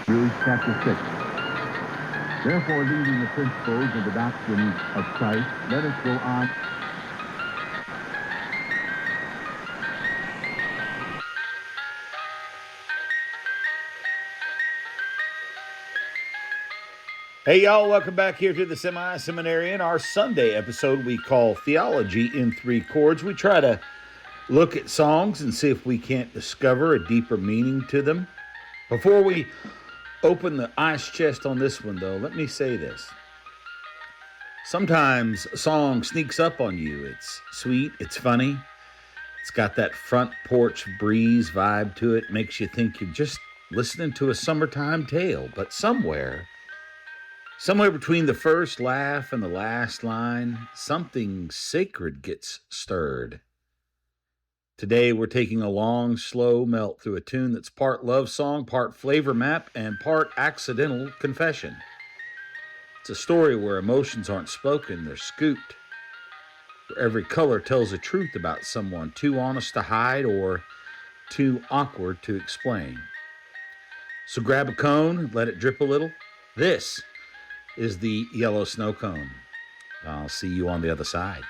Hebrews chapter 6. Therefore, leaving the principles of the doctrine of Christ, let us go on. Hey, y'all, welcome back here to the Semi-Seminarian. Our Sunday episode we call Theology in Three Chords. We try to look at songs and see if we can't discover a deeper meaning to them. Before we open the ice chest on this one, though, let me say this. Sometimes a song sneaks up on you. It's sweet, it's funny, it's got that front porch breeze vibe to it, makes you think you're just listening to a summertime tale. But somewhere between the first laugh and the last line, something sacred gets stirred. Today, we're taking a long, slow melt through a tune that's part love song, part flavor map, and part accidental confession. It's a story where emotions aren't spoken, they're scooped. Where every color tells the truth about someone, too honest to hide or too awkward to explain. So grab a cone, let it drip a little. This is the yellow snow cone. I'll see you on the other side.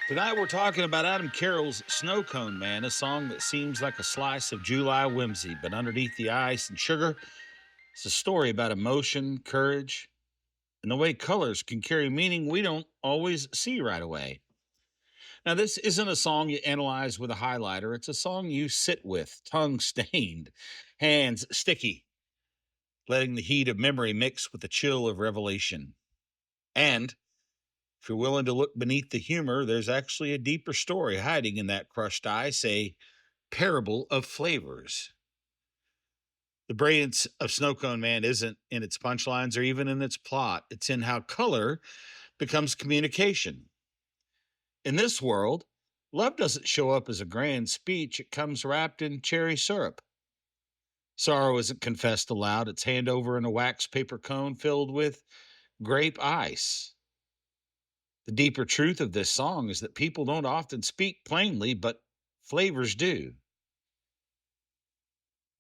Tonight we're talking about Adam Carroll's Snowcone Man, a song that seems like a slice of July whimsy, but underneath the ice and sugar, it's a story about emotion, courage, and the way colors can carry meaning we don't always see right away. Now, this isn't a song you analyze with a highlighter. It's a song you sit with, tongue stained, hands sticky, letting the heat of memory mix with the chill of revelation. And if you're willing to look beneath the humor, there's actually a deeper story hiding in that crushed ice, a parable of flavors. The brilliance of Snowcone Man isn't in its punchlines or even in its plot. It's in how color becomes communication. In this world, love doesn't show up as a grand speech. It comes wrapped in cherry syrup. Sorrow isn't confessed aloud. It's hand over in a wax paper cone filled with grape ice. The deeper truth of this song is that people don't often speak plainly, but flavors do.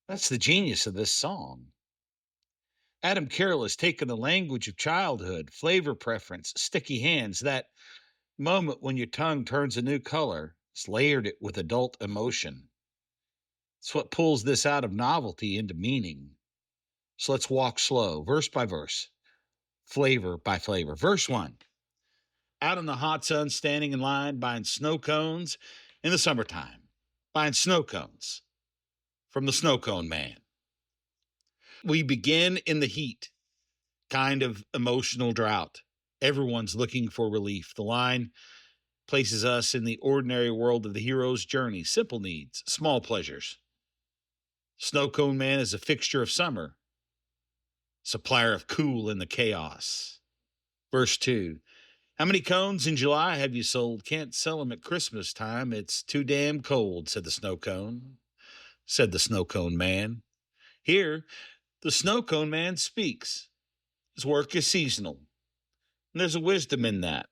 That's the genius of this song. Adam Carroll has taken the language of childhood, flavor preference, sticky hands, that moment when your tongue turns a new color, it's layered it with adult emotion. It's what pulls this out of novelty into meaning. So let's walk slow, verse by verse, flavor by flavor. Verse 1. Out in the hot sun, standing in line, buying snow cones in the summertime. Buying snow cones from the Snowcone Man. We begin in the heat, kind of emotional drought. Everyone's looking for relief. The line places us in the ordinary world of the hero's journey. Simple needs, small pleasures. Snowcone Man is a fixture of summer, supplier of cool in the chaos. Verse 2. How many cones in July have you sold? Can't sell them at Christmas time. It's too damn cold, said the Snowcone. Said the Snowcone Man. Here, the Snowcone Man speaks. His work is seasonal. And there's a wisdom in that.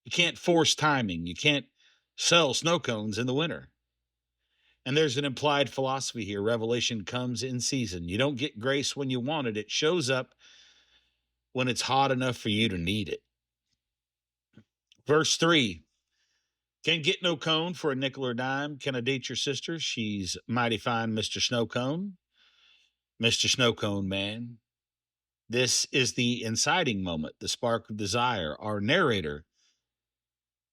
You can't force timing. You can't sell snow cones in the winter. And there's an implied philosophy here. Revelation comes in season. You don't get grace when you want it. It shows up when it's hot enough for you to need it. Verse 3. Can't get no cone for a nickel or dime. Can I date your sister? She's mighty fine, Mr. Snowcone. Mr. Snowcone Man. This is the inciting moment, the spark of desire. Our narrator,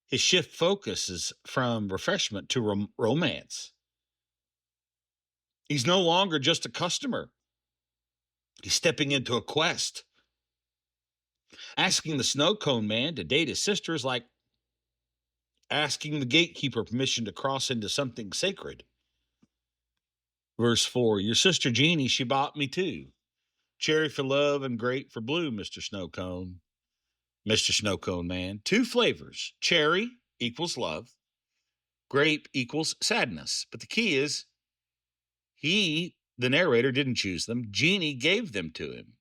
his shift focus is from refreshment to romance. He's no longer just a customer. He's stepping into a quest. Asking the Snowcone Man to date his sister is like asking the gatekeeper permission to cross into something sacred. Verse 4, your sister Jeannie, she bought me too. Cherry for love and grape for blue, Mr. Snowcone. Mr. Snowcone Man. Two flavors. Cherry equals love. Grape equals sadness. But the key is, he, the narrator, didn't choose them. Jeannie gave them to him.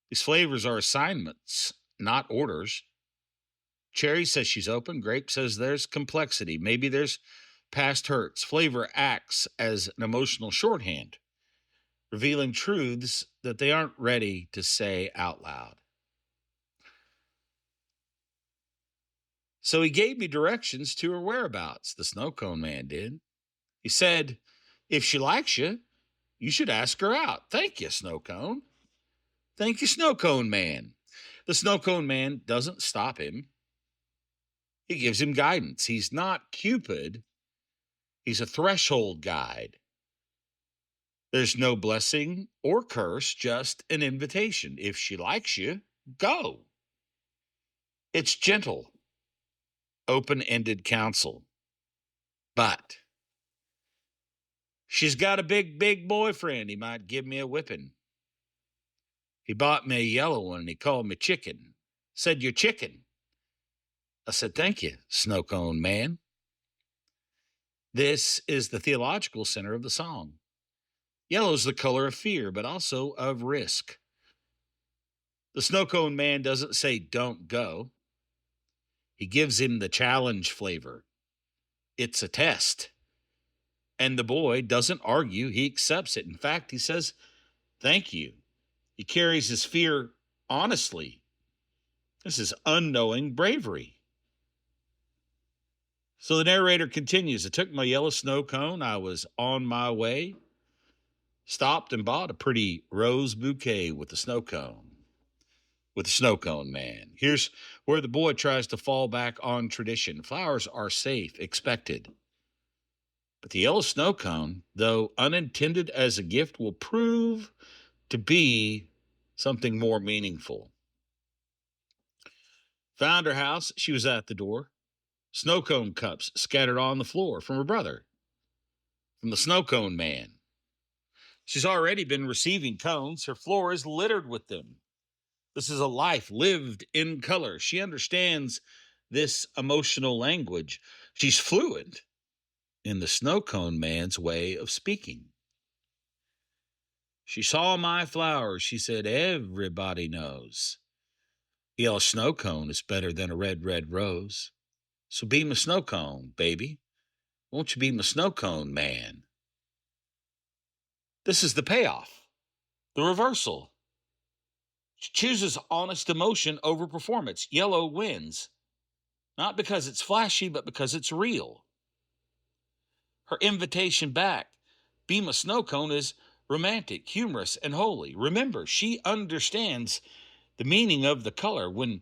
These flavors are assignments, not orders. Cherry says she's open. Grape says there's complexity. Maybe there's past hurts. Flavor acts as an emotional shorthand, revealing truths that they aren't ready to say out loud. So he gave me directions to her whereabouts, the Snowcone Man did. He said, if she likes you, you should ask her out. Thank you, Snowcone. Thank you, Snowcone Man. The Snowcone Man doesn't stop him. He gives him guidance. He's not Cupid. He's a threshold guide. There's no blessing or curse, just an invitation. If she likes you, go. It's gentle, open-ended counsel. But she's got a big boyfriend. He might give me a whipping. He bought me a yellow one and he called me chicken. Said, you're chicken. I said, thank you, Snowcone Man. This is the theological center of the song. Yellow is the color of fear, but also of risk. The Snowcone Man doesn't say, don't go. He gives him the challenge flavor. It's a test. And the boy doesn't argue. He accepts it. In fact, he says, thank you. He carries his fear honestly. This is unknowing bravery. So the narrator continues. I took my yellow snow cone. I was on my way. Stopped and bought a pretty rose bouquet with the snow cone. With the Snowcone Man. Here's where the boy tries to fall back on tradition. Flowers are safe, expected. But the yellow snow cone, though unintended as a gift, will prove to be something more meaningful. Found her house. She was at the door. Snow cone cups scattered on the floor from her brother, from the Snowcone Man. She's already been receiving cones. Her floor is littered with them. This is a life lived in color. She understands this emotional language. She's fluent in the Snowcone Man's way of speaking. She saw my flowers. She said, everybody knows. A yellow snow cone is better than a red rose. So be my snow cone, baby. Won't you be my Snowcone Man? This is the payoff, the reversal. She chooses honest emotion over performance. Yellow wins, not because it's flashy, but because it's real. Her invitation back, be my snow cone, is romantic, humorous, and holy. Remember, she understands the meaning of the color. When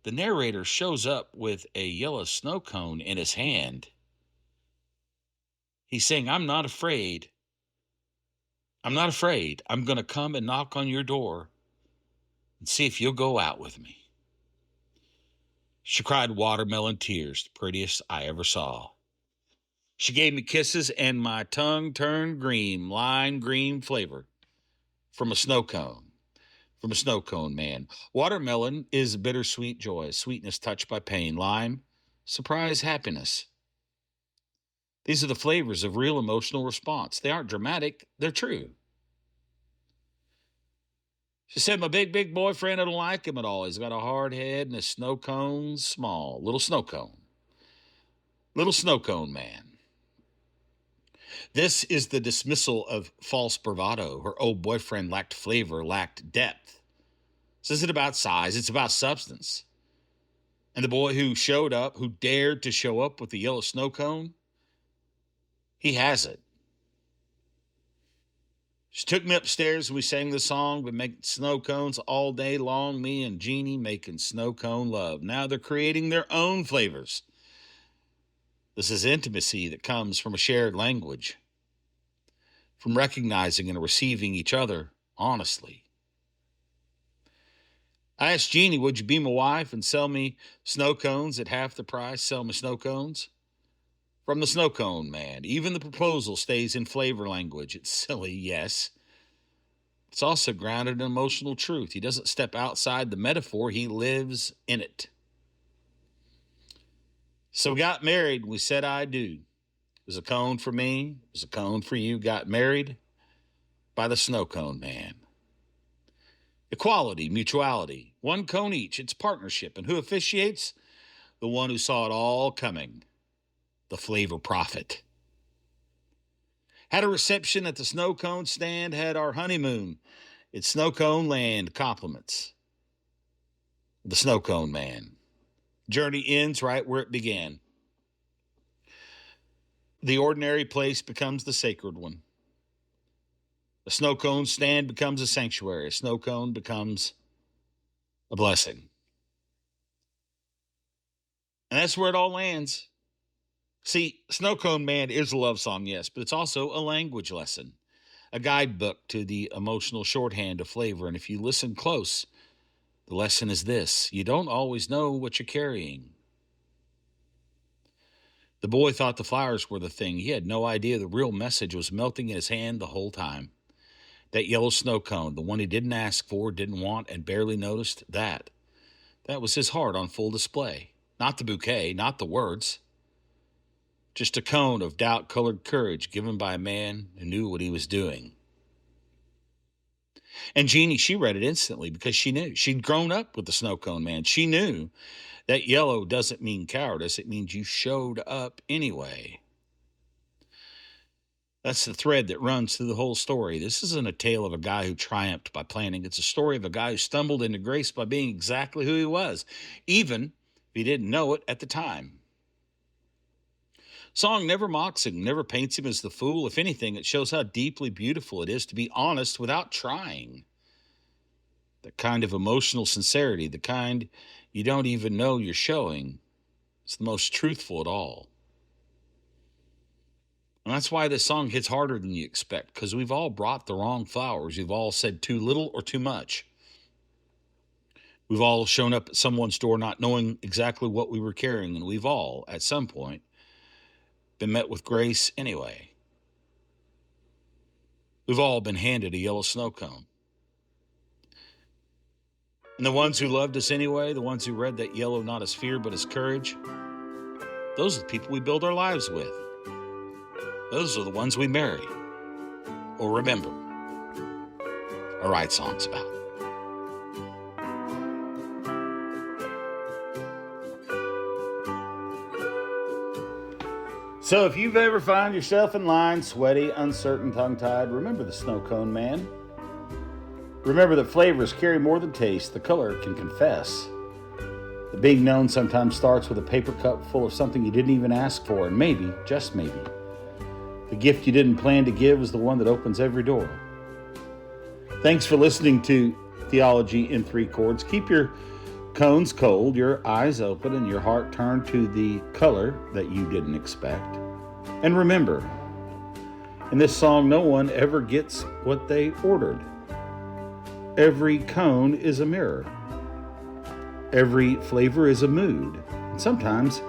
the narrator shows up with a yellow snow cone in his hand, he's saying, I'm not afraid. I'm not afraid. I'm going to come and knock on your door and see if you'll go out with me. She cried watermelon tears, the prettiest I ever saw. She gave me kisses and my tongue turned green, lime green flavor from a snow cone, from a Snowcone Man. Watermelon is bittersweet joy, sweetness touched by pain. Lime, surprise happiness. These are the flavors of real emotional response. They aren't dramatic, they're true. She said, my big boyfriend, I don't like him at all. He's got a hard head and his snow cone's small. Little snow cone. Little Snowcone Man. This is the dismissal of false bravado. Her old boyfriend lacked flavor, lacked depth. This isn't about size, it's about substance. And the boy who showed up, who dared to show up with the yellow snow cone, he has it. She took me upstairs and we sang the song. We make snow cones all day long. Me and Jeannie making snow cone love. Now they're creating their own flavors. This is intimacy that comes from a shared language, from recognizing and receiving each other honestly. I asked Jeannie, would you be my wife and sell me snow cones at half the price? Sell me snow cones? From the Snowcone Man. Even the proposal stays in flavor language. It's silly, yes. It's also grounded in emotional truth. He doesn't step outside the metaphor. He lives in it. So we got married. We said, I do. It was a cone for me. It was a cone for you. Got married by the Snowcone Man. Equality, mutuality. One cone each. It's partnership. And who officiates? the one who saw it all coming, the flavor prophet. Had a reception at the Sno-Cone stand, had our honeymoon at Snowcone Land. Compliments. The Snowcone Man. Journey ends right where it began. The ordinary place becomes the sacred one. A Snowcone stand becomes a sanctuary. A Snowcone becomes a blessing. And that's where it all lands. See, Snowcone Man is a love song, yes, but it's also a language lesson, a guidebook to the emotional shorthand of flavor. And if you listen close, the lesson is this: you don't always know what you're carrying. The boy thought the flowers were the thing. He had no idea the real message was melting in his hand the whole time. That yellow snow cone, the one he didn't ask for, didn't want, and barely noticed, that was his heart on full display. Not the bouquet, not the words. Just a cone of doubt-colored courage given by a man who knew what he was doing. And Jeannie, she read it instantly because she knew. She'd grown up with the Snowcone Man. She knew that yellow doesn't mean cowardice. It means you showed up anyway. That's the thread that runs through the whole story. This isn't a tale of a guy who triumphed by planning. It's a story of a guy who stumbled into grace by being exactly who he was, even if he didn't know it at the time. Song never mocks him, never paints him as the fool. If anything, it shows how deeply beautiful it is to be honest without trying. The kind of emotional sincerity, the kind you don't even know you're showing, is the most truthful at all. And that's why this song hits harder than you expect, because we've all brought the wrong flowers. We've all said too little or too much. We've all shown up at someone's door not knowing exactly what we were carrying, and we've all, at some point, been met with grace anyway. We've all been handed a yellow snow cone. And the ones who loved us anyway, the ones who read that yellow not as fear but as courage, those are the people we build our lives with. Those are the ones we marry or remember or write songs about. So if you've ever found yourself in line, sweaty, uncertain, tongue-tied, remember the Snowcone Man. Remember that flavors carry more than taste. The color can confess. The being known sometimes starts with a paper cup full of something you didn't even ask for, and maybe, just maybe, the gift you didn't plan to give is the one that opens every door. Thanks for listening to Theology in 3 Chords. Keep your cones cold, your eyes open, and your heart turned to the color that you didn't expect. And remember, in this song, no one ever gets what they ordered. Every cone is a mirror. Every flavor is a mood. And sometimes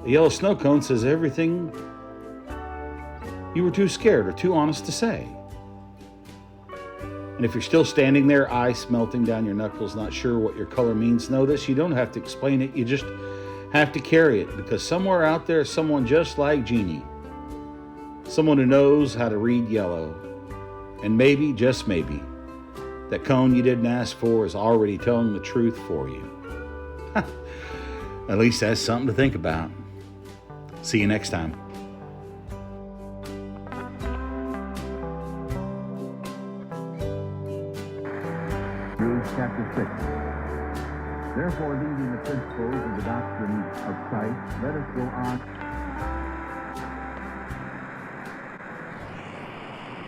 a yellow snow cone says everything you were too scared or too honest to say. And if you're still standing there, ice melting down your knuckles, not sure what your color means, know this: you don't have to explain it. You just have to carry it, because somewhere out there is someone just like Jeannie. Someone who knows how to read yellow. And maybe, just maybe, that cone you didn't ask for is already telling the truth for you. At least that's something to think about. See you next time. Chapter 6. Therefore, leaving the principles of the doctrine of Christ, let us go on